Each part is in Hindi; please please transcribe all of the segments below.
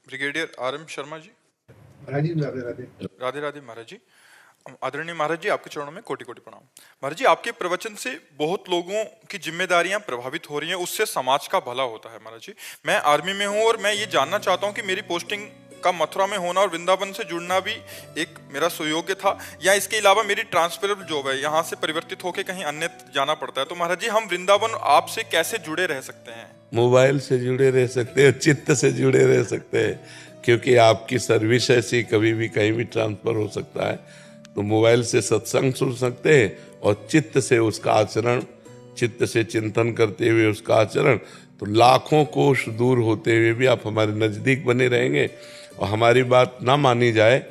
Brigadier R M. शर्मा जी। महाराज जी राधे राधे। राधे राधे महाराज जी। आदरणीय महाराज जी, आपके चरणों में कोटि कोटि प्रणाम। महाराज जी, आपके प्रवचन से बहुत लोगों की जिम्मेदारियां प्रभावित हो रही हैं, उससे समाज का भला होता है। महाराज जी, मैं आर्मी में हूं और मैं ये जानना चाहता हूं कि मेरी पोस्टिंग का मथुरा में होना और वृंदावन से जुड़ना भी एक मेरा सुयोग्य था, या इसके अलावा मेरी ट्रांसफरेबल जॉब है, यहाँ से परिवर्तित होकर कहीं अन्य जाना पड़ता है। तो महाराज जी, हम वृंदावन आपसे कैसे जुड़े रह सकते हैं? मोबाइल से जुड़े रह सकते हैं, चित्त से जुड़े रह सकते हैं, क्योंकि आपकी सर्विस ऐसी कभी भी कहीं भी ट्रांसफर हो सकता है। तो मोबाइल से सत्संग सुन सकते हैं और चित्त से उसका आचरण, चित्त से चिंतन करते हुए उसका आचरण, तो लाखों कोस दूर होते हुए भी आप हमारे नज़दीक बने रहेंगे। और हमारी बात ना मानी जाए,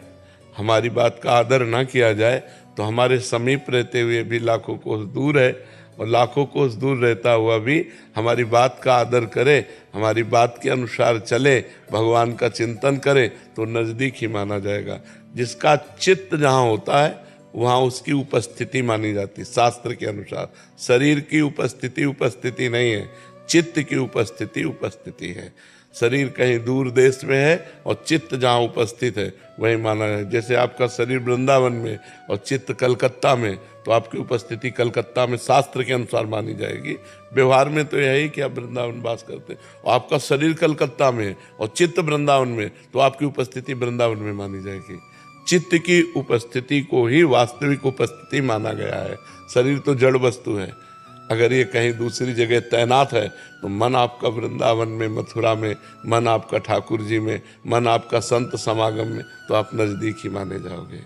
हमारी बात का आदर ना किया जाए, तो हमारे समीप रहते हुए भी लाखों कोस दूर है, और लाखों कोस दूर रहता हुआ भी हमारी बात का आदर करे, हमारी बात के अनुसार चले, भगवान का चिंतन करे, तो नज़दीक ही माना जाएगा। जिसका चित्त जहाँ होता है वहाँ उसकी उपस्थिति मानी जाती है शास्त्र के अनुसार। शरीर की उपस्थिति उपस्थिति नहीं है, चित्त की उपस्थिति उपस्थिति है। शरीर कहीं दूर देश में है और चित्त जहाँ उपस्थित है वहीं माना है। जैसे आपका शरीर वृंदावन में और चित्त कलकत्ता में, तो आपकी उपस्थिति कलकत्ता में शास्त्र के अनुसार मानी जाएगी। व्यवहार में तो यही कि आप वृंदावन वास करते हैं, और आपका शरीर कलकत्ता में है और चित्त वृंदावन में, तो आपकी उपस्थिति वृंदावन में मानी जाएगी। चित्त की उपस्थिति को ही वास्तविक उपस्थिति माना गया है। शरीर तो जड़ वस्तु है, अगर ये कहीं दूसरी जगह तैनात है तो मन आपका वृंदावन में, मथुरा में, मन आपका ठाकुर जी में, मन आपका संत समागम में, तो आप नजदीक ही माने जाओगे।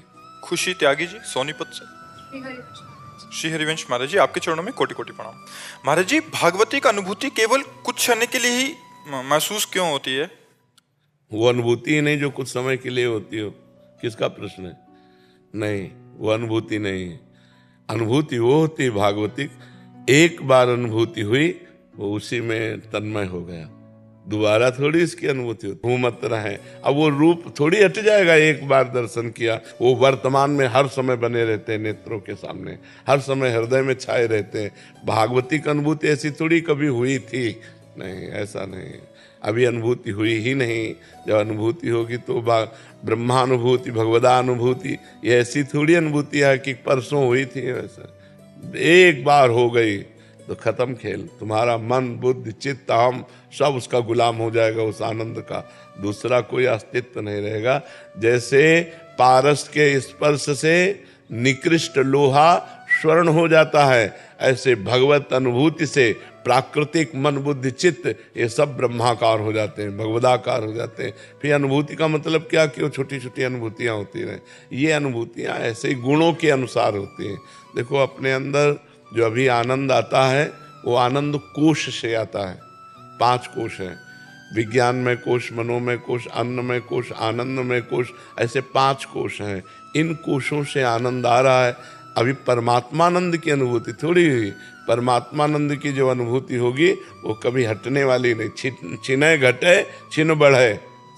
खुशी त्यागी जी, सोनीपत से। श्री हरिवंश महाराज जी, आपके चरणों में कोटि कोटि प्रणाम। महाराज जी, भागवती का अनुभूति केवल कुछ क्षण के लिए ही महसूस क्यों होती है? वो अनुभूति ही नहीं जो कुछ समय के लिए होती हो। किसका प्रश्न है? नहीं, वो अनुभूति नहीं है। अनुभूति वो होती है भागवती, एक बार अनुभूति हुई वो उसी में तन्मय हो गया, दोबारा थोड़ी इसकी अनुभूति होती। मत रहे, अब वो रूप थोड़ी हट जाएगा। एक बार दर्शन किया, वो वर्तमान में हर समय बने रहते हैं, नेत्रों के सामने हर समय हृदय में छाए रहते हैं। भागवती की अनुभूति ऐसी थोड़ी कभी हुई थी, नहीं, ऐसा नहीं। अभी अनुभूति हुई ही नहीं। जब अनुभूति होगी तो ब्रह्मानुभूति, भगवदानुभूति, ये ऐसी थोड़ी अनुभूति है कि परसों हुई थी। वैसा एक बार हो गई तो खत्म खेल। तुम्हारा मन, बुद्धि, चित्त, हम सब उसका गुलाम हो जाएगा, उस आनंद का दूसरा कोई अस्तित्व नहीं रहेगा। जैसे पारस के स्पर्श से निकृष्ट लोहा स्वर्ण हो जाता है, ऐसे भगवत अनुभूति से प्राकृतिक मन, बुद्धि, चित्त, ये सब ब्रह्माकार हो जाते हैं, भगवदाकार हो जाते हैं। फिर अनुभूति का मतलब क्या कि वो छोटी छोटी अनुभूतियाँ होती रहे। ये अनुभूतियाँ ऐसे गुणों के अनुसार होती हैं। देखो, अपने अंदर जो अभी आनंद आता है वो आनंद कोश से आता है। 5 कोश हैं, विज्ञान में कोश, मनोमय कोश, अन्नमय कोश, आनंदमय कोश, ऐसे 5 कोश हैं। इन कोशों से आनंद आ रहा है। अभी परमात्मानंद की अनुभूति थोड़ी हुई। परमात्मानंद की जो अनुभूति होगी वो कभी हटने वाली नहीं। छिने घटे छिन बढ़े,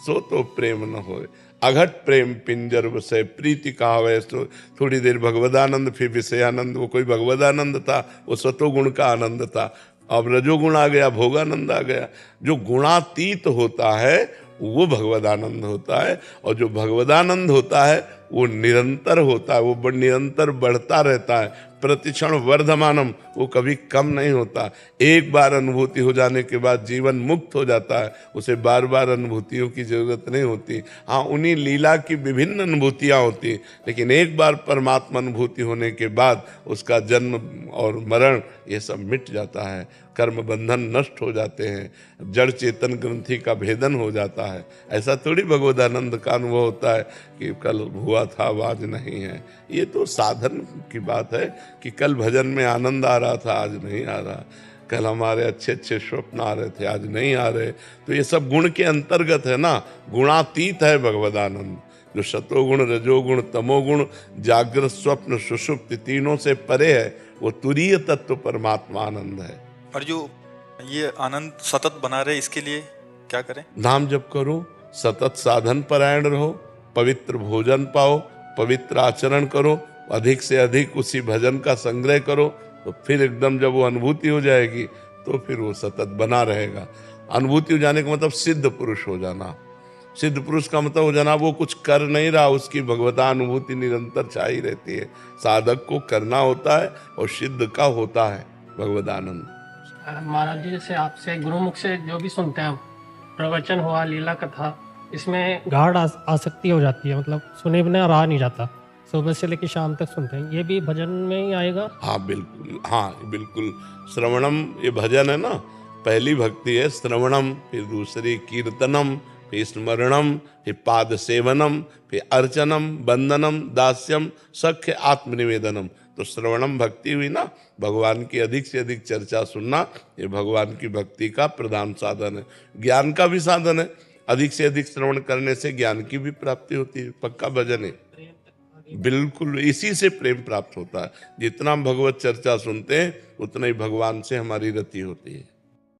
सो तो प्रेम न होए, अघट प्रेम पिंजर बसे, प्रीति कहावे। तो थोड़ी देर भगवदानंद, फिर विषयानंद। वो कोई भगवदानंद था, वो सतोगुण का आनंद था। अब रजोगुण आ गया, भोगानंद आ गया। जो गुणातीत होता है वो भगवदानंद होता है, और जो भगवदानंद होता है वो निरंतर होता है, वो निरंतर बढ़ता रहता है, प्रतिक्षण वर्धमानम, वो कभी कम नहीं होता। एक बार अनुभूति हो जाने के बाद जीवन मुक्त हो जाता है, उसे बार बार अनुभूतियों की जरूरत नहीं होती। हाँ, उन्हीं लीला की विभिन्न अनुभूतियाँ होती, लेकिन एक बार परमात्मा अनुभूति होने के बाद उसका जन्म और मरण ये सब मिट जाता है, कर्म बंधन नष्ट हो जाते हैं, जड़ चेतन ग्रंथि का भेदन हो जाता है। ऐसा थोड़ी भगवदानंद का अनुभव होता है कि कल हुआ था आज नहीं है। ये तो साधन की बात है कि कल भजन में आनंद आ रहा था, आज नहीं आ रहा। कल हमारे अच्छे अच्छे स्वप्न आ रहे थे, आज नहीं आ रहे। तो ये सब गुण के अंतर्गत है ना, गुणातीत है भगवदानंद। जो सतोगुण, रजोगुण, तमोगुण, जागृत, स्वप्न, सुषुप्ति, तीनों से परे है, वो तुरीय तत्व परमात्मा आनंद है। और जो ये आनंद सतत बना रहे, इसके लिए क्या करें? नाम जप करो, सतत साधन परायण रहो, पवित्र भोजन पाओ, पवित्र आचरण करो, अधिक से अधिक उसी भजन का संग्रह करो, तो फिर एकदम जब वो अनुभूति हो जाएगी तो फिर वो सतत बना रहेगा। अनुभूति हो जाने का मतलब सिद्ध पुरुष हो जाना। सिद्ध पुरुष का मतलब हो जाना वो कुछ कर नहीं रहा, उसकी भगवतानुभूति निरंतर छाई रहती है। साधक को करना होता है और सिद्ध का होता है भगवदानंद। महाराज जी जैसे आपसे गुरुमुख से जो भी सुनते हैं हम, प्रवचन हुआ, लीला कथा, इसमें गाढ़ आसक्ति हो जाती है, मतलब सुने बिना रहा नहीं जाता, सुबह से लेकर शाम तक सुनते हैं। ये भी भजन में ही आएगा? हाँ बिल्कुल, हाँ बिल्कुल। श्रवणम ये भजन है ना, पहली भक्ति है श्रवणम, फिर दूसरी कीर्तनम, फिर स्मरणम, फिर पाद सेवनम, फिर अर्चनम, वंदनम, दास्यम, सख्य आत्मनिवेदनम। तो श्रवणम भक्ति हुई ना, भगवान की अधिक से अधिक चर्चा सुनना, ये भगवान की भक्ति का प्रधान साधन है। ज्ञान का भी साधन है, अधिक से अधिक श्रवण करने से ज्ञान की भी प्राप्ति होती है, पक्का भजन है। बिल्कुल, इसी से प्रेम प्राप्त होता है। जितना हम भगवत चर्चा सुनते हैं उतना ही भगवान से हमारी रति होती है।